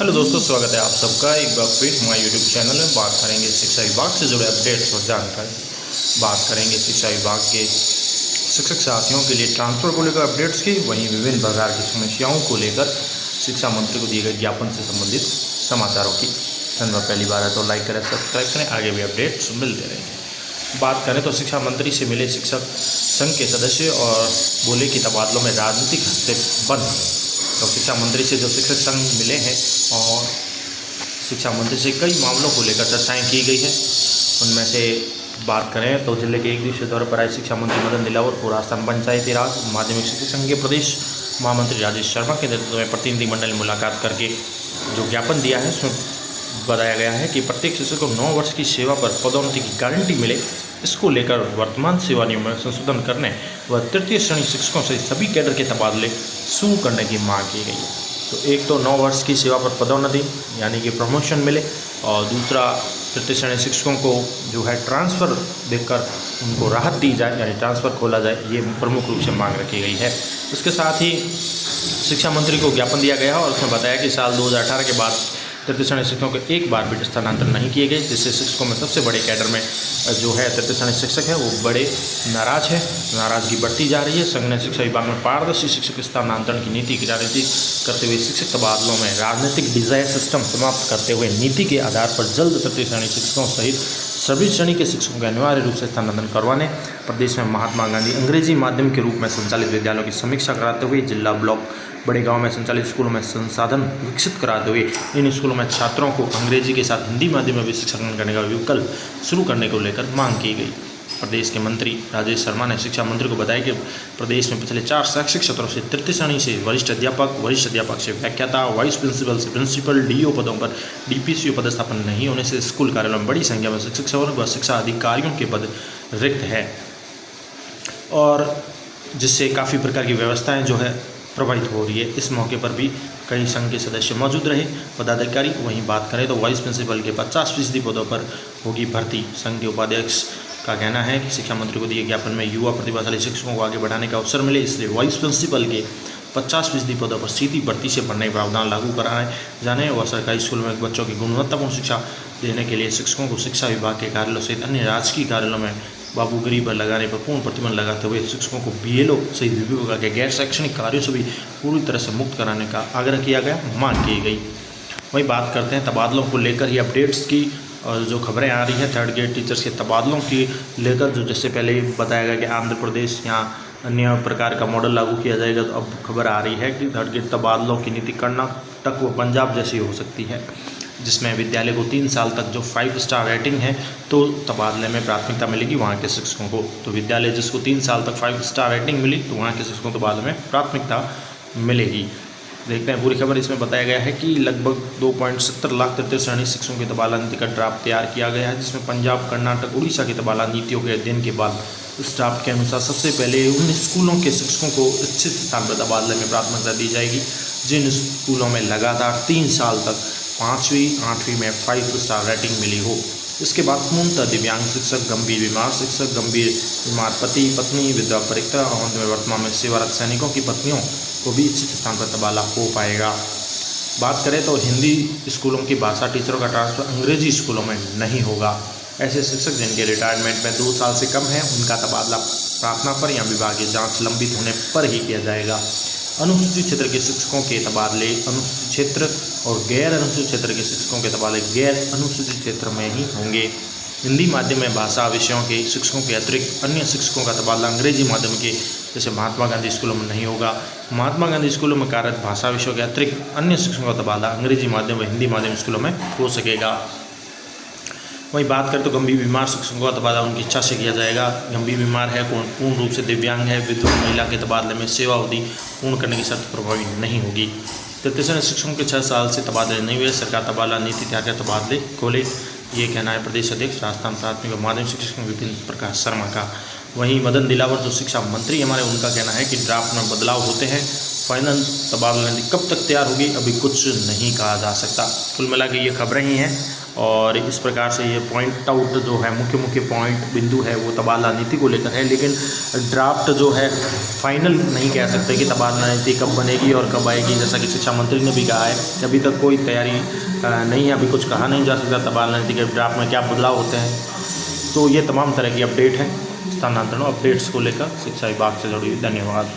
Hello दोस्तों, स्वागत है आप सबका एक बार फिर हमारे यूट्यूब चैनल में। बात करेंगे शिक्षा विभाग से जुड़े अपडेट्स और जानकारी। बात करेंगे शिक्षा विभाग के शिक्षक साथियों के लिए ट्रांसफ़र को लेकर अपडेट्स की, वहीं विभिन्न प्रकार की समस्याओं को लेकर शिक्षा मंत्री को दिए गए ज्ञापन से संबंधित समाचारों की। चैनल पर पहली बार है तो लाइक करें, सब्सक्राइब करें, आगे भी अपडेट्स मिलते रहेंगे। बात करें तो शिक्षा मंत्री से मिले शिक्षक संघ के सदस्य और बोले कि तबादलों में राजनीतिक हस्तक्षेप बंद। तो शिक्षा मंत्री से जो शिक्षक संघ मिले हैं और शिक्षा मंत्री से कई मामलों को लेकर चर्चाएं की गई है। उनमें से बात करें तो जिले के एक दिवसीय दौरे पर आए शिक्षा मंत्री मदन दिलावर को राजस्थान पंचायती राज माध्यमिक शिक्षक संघ के प्रदेश महामंत्री राजेश शर्मा के नेतृत्व में प्रतिनिधि मंडल मुलाकात करके जो ज्ञापन दिया है उसमें बताया गया है कि प्रत्येक शिक्षक को 9 वर्ष की सेवा पर पदोन्नति की गारंटी मिले। इसको लेकर वर्तमान सेवा नियम में संशोधन करने व तृतीय श्रेणी शिक्षकों से सभी कैडर के तबादले शुरू करने की मांग की गई है। तो एक तो 9 वर्ष की सेवा पर पदोन्नति यानी कि प्रमोशन मिले, और दूसरा तृतीय श्रेणी शिक्षकों को जो है ट्रांसफ़र देकर उनको राहत दी जाए, यानी ट्रांसफ़र खोला जाए, ये प्रमुख रूप से मांग रखी गई है। उसके साथ ही शिक्षा मंत्री को ज्ञापन दिया गया और उसमें बताया कि साल 2018 के बाद तृतीय श्रेणी शिक्षकों के एक बार भी स्थानांतरण नहीं किए गए, जिससे शिक्षकों में सबसे बड़े कैडर में जो है तृतीय श्रेणी शिक्षक है वो बड़े नाराज है। नाराजगी बढ़ती जा रही है। संघ ने शिक्षा विभाग में पारदर्शी शिक्षक स्थानांतरण की नीति की राजनीति करते हुए शिक्षक तबादलों में राजनीतिक डिजायर सिस्टम समाप्त करते हुए नीति के आधार पर जल्द तृतीय श्रेणी शिक्षकों सहित सभी श्रेणी के शिक्षकों के अनिवार्य रूप से स्थानांतरण करवाने, प्रदेश में महात्मा गांधी अंग्रेजी माध्यम के रूप में संचालित विद्यालयों की समीक्षा कराते हुए जिला ब्लॉक बड़े गांव में संचालित स्कूलों में संसाधन विकसित कराते हुए इन स्कूलों में छात्रों को अंग्रेजी के साथ हिंदी माध्यम में भी शिक्षा ग्रहण करने का विकल्प शुरू करने को लेकर मांग की गई। प्रदेश के मंत्री राजेश शर्मा ने शिक्षा मंत्री को बताया कि प्रदेश में पिछले 4 शैक्षिक सत्रों से तृतीय श्रेणी से वरिष्ठ अध्यापक से व्याख्याता, वाइस प्रिंसिपल से प्रिंसिपल, डीओ पदों पर डीपीसीओ पदस्थापन नहीं होने से स्कूल कार्यालयों में बड़ी संख्या में शिक्षक व शिक्षा अधिकारियों के पद रिक्त है, और जिससे काफ़ी प्रकार की व्यवस्थाएं जो है प्रभावित हो रही है। इस मौके पर भी कई संघ के सदस्य मौजूद रहे, पदाधिकारी। वहीं बात करें तो वाइस प्रिंसिपल के 50% पदों पर होगी भर्ती। संघ के उपाध्यक्ष का कहना है कि शिक्षा मंत्री को दिए ज्ञापन में युवा प्रतिभाशाली शिक्षकों को आगे बढ़ाने का अवसर मिले, इसलिए वाइस प्रिंसिपल के 50% पदों पर सीधी भर्ती से बढ़ने के प्रावधान लागू कराए जाने और सरकारी स्कूलों में बच्चों की गुणवत्तापूर्ण शिक्षा देने के लिए शिक्षकों को शिक्षा विभाग के कार्यालयों सहित अन्य राजकीय कार्यालयों में बाबूगिरी पर लगाने पर पूर्ण प्रतिबंध लगाते हुए शिक्षकों को बीएलओ सहित विभिन्न प्रकार के गैर शैक्षणिक कार्यों से भी पूरी तरह से मुक्त कराने का आग्रह किया गया, मांग की गई। वहीं बात करते हैं तबादलों को लेकर ही अपडेट्स की, और जो खबरें आ रही हैं 3rd ग्रेड टीचर्स के तबादलों की लेकर, जो जैसे पहले ही बताया गया कि आंध्र प्रदेश यहाँ अन्य प्रकार का मॉडल लागू किया जाएगा, तो अब खबर आ रही है कि 3rd ग्रेड तबादलों की नीति कर्नाटक व पंजाब जैसी हो सकती है, जिसमें विद्यालय को 3 साल तक जो 5 स्टार रेटिंग है तो तबादले में प्राथमिकता मिलेगी वहाँ के शिक्षकों को। तो विद्यालय जिसको 3 साल तक 5 स्टार रेटिंग मिली तो वहाँ के शिक्षकों को तबादले में प्राथमिकता मिलेगी। देखते हैं पूरी खबर। इसमें बताया गया है कि लगभग 2.70 लाख तृतीय श्रेणी शिक्षकों की तबादला नीति का ड्राफ्ट तैयार किया गया है, जिसमें पंजाब, कर्नाटक, उड़ीसा की तबादला नीतियों के अध्ययन के बाद इस ड्राफ्ट के अनुसार सबसे पहले उन स्कूलों के शिक्षकों को इच्छित स्थान पर तबादले में प्राथमिकता दी जाएगी जिन स्कूलों में लगातार 3 साल तक 5वीं 8वीं में 5 स्टार रेटिंग मिली हो। इसके बाद पूर्णतः दिव्यांग शिक्षक, गंभीर बीमार शिक्षक, गंभीर बीमार पति पत्नी, विधवा परित्यक्ता और अंत में वर्तमान में सेवारत सैनिकों की पत्नियों को भी इच्छित स्थान पर तबादला हो पाएगा। बात करें तो हिंदी स्कूलों की भाषा टीचरों का ट्रांसफर अंग्रेजी स्कूलों में नहीं होगा। ऐसे शिक्षक जिनके रिटायरमेंट में 2 साल से कम है उनका तबादला प्रार्थना पर या विभागीय जांच लंबित होने पर ही किया जाएगा। अनुसूचित क्षेत्र के शिक्षकों के तबादले अनुसूचित क्षेत्र और गैर अनुसूचित क्षेत्र के शिक्षकों के तबादले गैर अनुसूचित क्षेत्र में ही होंगे। हिंदी माध्यम में भाषा विषयों के शिक्षकों के अतिरिक्त अन्य शिक्षकों का तबादला अंग्रेजी माध्यम के जैसे महात्मा गांधी स्कूलों में नहीं होगा। महात्मा गांधी स्कूलों में कार्यरत भाषा विषयों के अतिरिक्त अन्य शिक्षकों का तबादला अंग्रेजी माध्यम व हिंदी माध्यम स्कूलों में हो सकेगा। वहीं बात करें तो गंभीर बीमार शिक्षकों का तबादला उनकी इच्छा से किया जाएगा। गंभीर बीमार है, पूर्ण रूप से दिव्यांग है, विधवा महिला के तबादले में सेवा अवधि पूर्ण करने की शर्त प्रभावी नहीं होगी। तृतीय श्रेणी शिक्षकों के 6 साल से तबादले नहीं हुए, सरकार तबादला नीति तैयार कर तबादले खोले, ये कहना है प्रदेश अध्यक्ष राजस्थान प्राथमिक व माध्यमिक शिक्षक विपिन प्रकाश शर्मा का। वहीं मदन दिलावर जो शिक्षा मंत्री हमारे, उनका कहना है कि ड्राफ्ट में बदलाव होते हैं, फाइनल तबादला नीति कब तक तैयार होगी अभी कुछ नहीं कहा जा सकता। कुल मिला के ये खबरें ही हैं। और इस प्रकार से ये पॉइंट आउट जो है मुख्य मुख्य पॉइंट बिंदु है वो तबादला नीति को लेकर है। लेकिन ड्राफ्ट जो है फाइनल नहीं कह सकते कि तबादला नीति कब बनेगी और कब आएगी। जैसा कि शिक्षा मंत्री ने भी कहा है कि अभी तक कोई तैयारी नहीं है, अभी कुछ कहा नहीं जा सकता तबादला नीति के ड्राफ्ट में क्या बदलाव होते हैं। तो ये तमाम तरह की अपडेट है स्थानांतरण अपडेट्स को लेकर शिक्षा विभाग से जुड़ी। धन्यवाद।